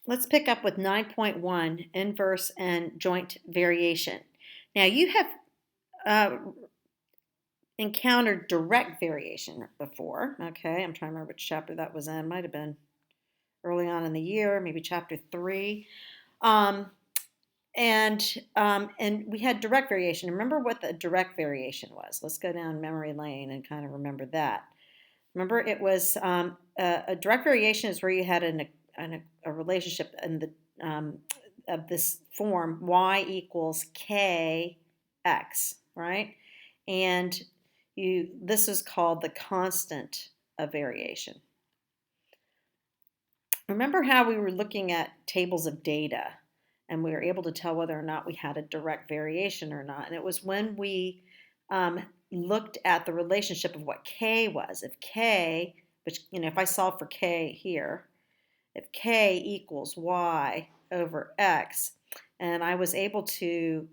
let's pick up with 9.1, inverse and joint variation. Now you have uh, encountered direct variation before. Okay, I'm trying to remember which chapter that was in. Might have been early on in the year, maybe chapter 3. Um, and we had direct variation. Remember what the direct variation was? Let's go down memory lane and kind of remember that. Remember, it was a direct variation is where you had a relationship in the of this form y equals kx, right? And this is called the constant of variation. Remember how we were looking at tables of data and we were able to tell whether or not we had a direct variation or not. And it was when we looked at the relationship of what k was. If k, which, if I solve for k here, if k equals y over x, and I was able to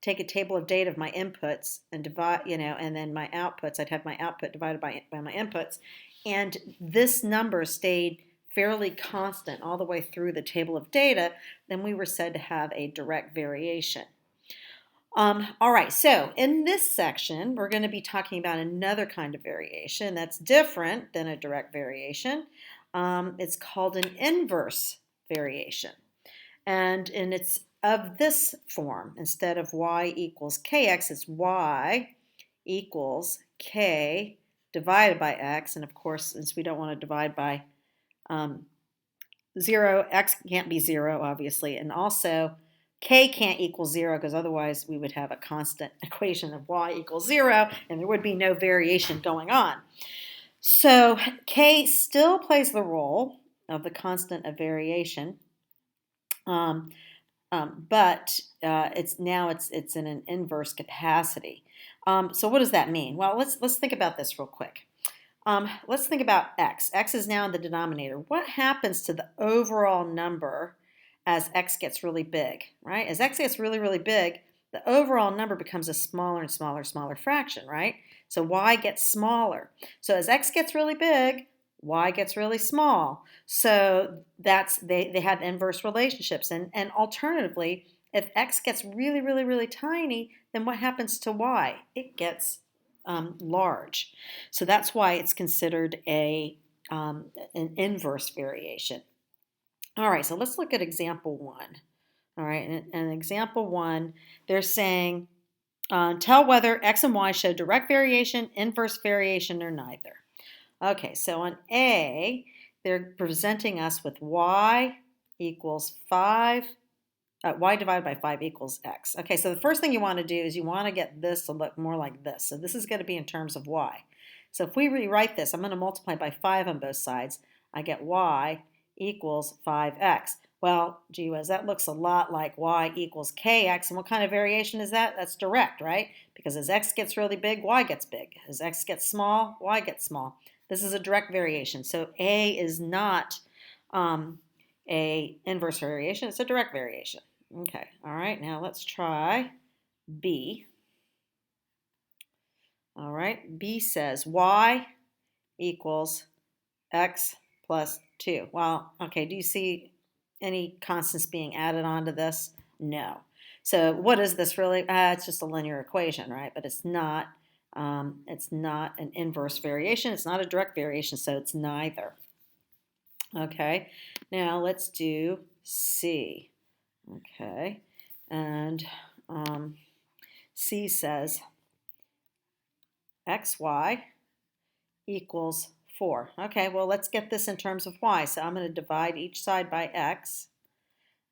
take a table of data of my inputs and divide, and then my outputs, I'd have my output divided by my inputs, and this number stayed fairly constant all the way through the table of data, then we were said to have a direct variation. All right, so in this section, we're going to be talking about another kind of variation that's different than a direct variation. It's called an inverse variation. And it's of this form. Instead of y equals kx, it's y equals k divided by x. And of course, since we don't want to divide by 0, x can't be 0, obviously. And also, k can't equal 0 because otherwise we would have a constant equation of y equals 0 and there would be no variation going on. So k still plays the role of the constant of variation, but it's in an inverse capacity. So what does that mean? Well, let's think about this real quick. Let's think about x. X is now in the denominator. What happens to the overall number as x gets really big, right? As x gets really, really big, the overall number becomes a smaller and smaller fraction, right? So y gets smaller. So as x gets really big, y gets really small. So they have inverse relationships. And alternatively, if x gets really, really, really tiny, then what happens to y? It gets large. So that's why it's considered an inverse variation. All right, so let's look at example 1. All right, and example 1, they're saying, tell whether x and y show direct variation, inverse variation, or neither. Okay, so on A, they're presenting us with y equals 5, y divided by 5 equals x. Okay, so the first thing you want to do is you want to get this to look more like this. So this is going to be in terms of y. So if we rewrite this, I'm going to multiply by 5 on both sides. I get y equals 5x. Well, gee whiz, that looks a lot like y equals kx. And what kind of variation is that? That's direct, right? Because as x gets really big, y gets big. As x gets small, y gets small. This is a direct variation. So A is not a inverse variation. It's a direct variation. Okay, all right, now let's try B. All right, B says y equals x plus 2. Well, okay, do you see any constants being added onto this? No. So what is this really? It's just a linear equation, right? But it's not an inverse variation. It's not a direct variation, so it's neither. Okay, now let's do C. Okay, and C says xy equals 4. Okay, well, let's get this in terms of y. So I'm going to divide each side by x,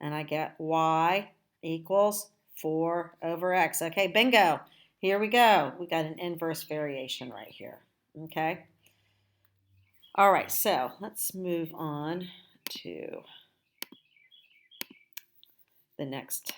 and I get y equals 4 over x. Okay, bingo. Here we go. We got an inverse variation right here. Okay. All right, so let's move on to the next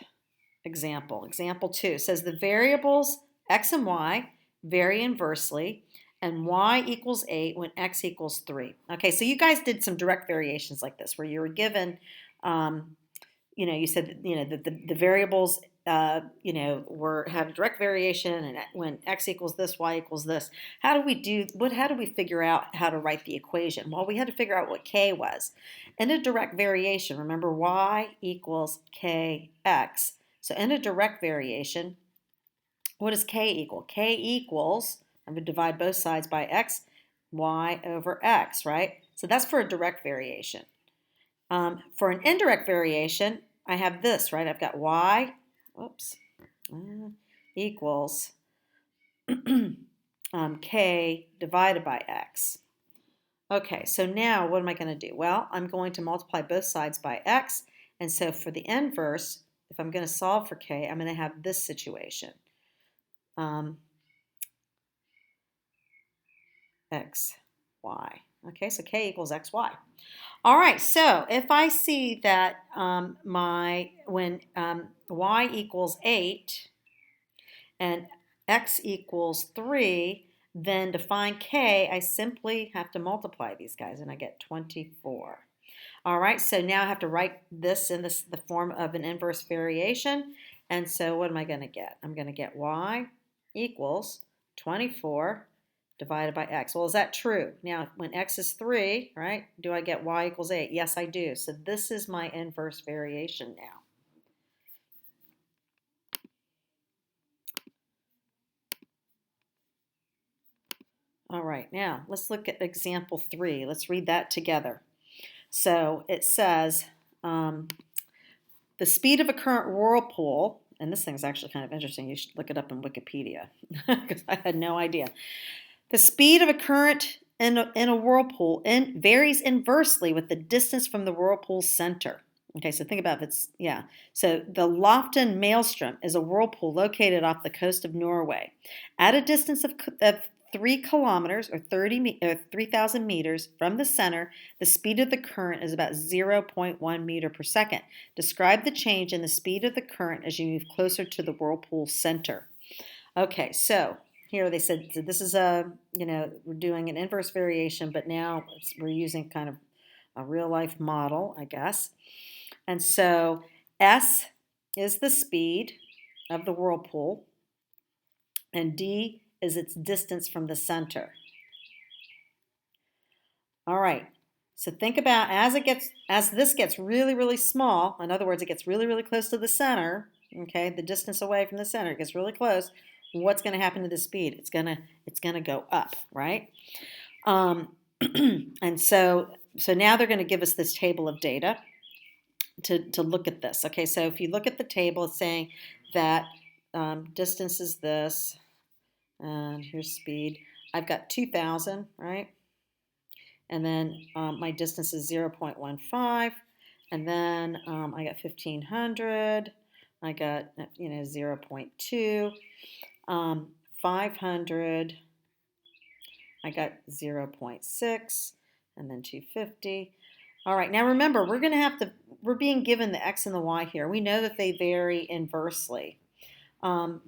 example. Example 2 says the variables x and y vary inversely and y equals 8 when x equals 3. Okay, so you guys did some direct variations like this where you were given, you said that, that the variables we're have a direct variation, and when x equals this, y equals this, how do we figure out how to write the equation? Well, we had to figure out what k was. In a direct variation, remember y equals kx. So in a direct variation, what does k equal? K equals, I'm going to divide both sides by x, y over x, right? So that's for a direct variation. For an indirect variation, I have this, right? I've got y, equals k divided by x. Okay, so now what am I going to do? Well, I'm going to multiply both sides by x, and so for the inverse, if I'm going to solve for k, I'm going to have this situation. X, y. Okay, so k equals x, y. All right, so if I see that when y equals 8 and x equals 3, then to find k, I simply have to multiply these guys, and I get 24. All right, so now I have to write this in the form of an inverse variation, and so what am I going to get? I'm going to get y equals 24 divided by x. Well, is that true? Now, when x is 3, right, do I get y equals 8? Yes, I do. So this is my inverse variation now. All right, now let's look at example 3. Let's read that together. So it says, the speed of a current whirlpool, and this thing's actually kind of interesting. You should look it up in Wikipedia because I had no idea. The speed of a current in a whirlpool varies inversely with the distance from the whirlpool's center. Okay, so think about it. So the Lofton Maelstrom is a whirlpool located off the coast of Norway. At a distance of 3 kilometers or 3,000 meters from the center, the speed of the current is about 0.1 meter per second. Describe the change in the speed of the current as you move closer to the whirlpool center. Okay, so here they said this is we're doing an inverse variation, but now we're using kind of a real life model, I guess. And so S is the speed of the whirlpool, and D is its distance from the center. All right, so think about as this gets really, really small, in other words, it gets really, really close to the center, okay, the distance away from the center, it gets really close, what's going to happen to the speed? It's gonna go up, right? And so now they're going to give us this table of data to look at this. Okay, so if you look at the table, it's saying that distance is this, and here's speed. I've got 2,000, right? And then my distance is 0.15, and then I got 1,500. I got 0.2, 500. I got 0.6, and then 250. All right, now remember, we're being given the x and the y here. We know that they vary inversely. Remember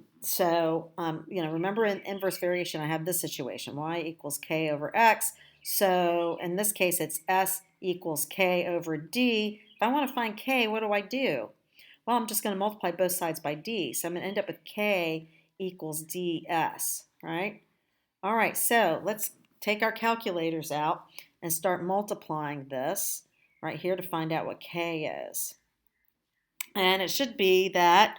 in inverse variation, I have this situation, y equals k over x. So in this case, it's s equals k over d. If I want to find k, what do I do? Well, I'm just going to multiply both sides by d. So I'm going to end up with k equals ds, right? All right, so let's take our calculators out and start multiplying this right here to find out what k is. And it should be that,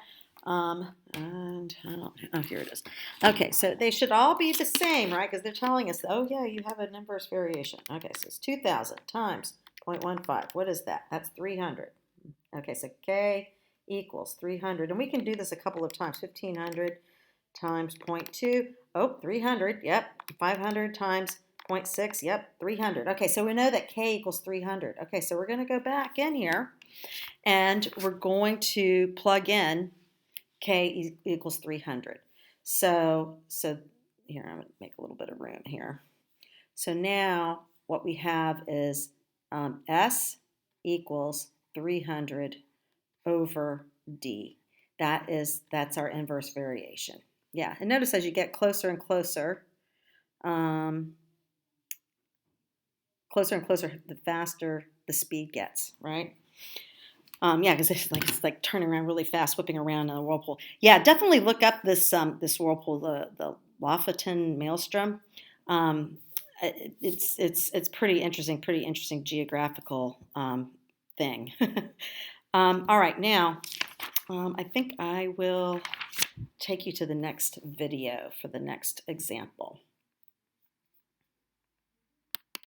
here it is. Okay, so they should all be the same, right? Because they're telling us, oh yeah, you have an inverse variation. Okay, so it's 2,000 times 0.15. What is that? That's 300. Okay, so k equals 300. And we can do this a couple of times. 1,500 times 0.2. Oh, 300. Yep. 500 times 0.6. Yep, 300. Okay, so we know that k equals 300. Okay, so we're going to go back in here, and we're going to plug in k equals 300. So here, I'm going to make a little bit of room here. So now what we have is S equals 300 over D. That's our inverse variation. Yeah, and notice as you get closer and closer, the faster the speed gets, right? Yeah, because it's like turning around really fast, whipping around in a whirlpool. Yeah, definitely look up this whirlpool, the Lofoten Maelstrom. Um, it's pretty interesting geographical thing. All right, now I think I will take you to the next video for the next example.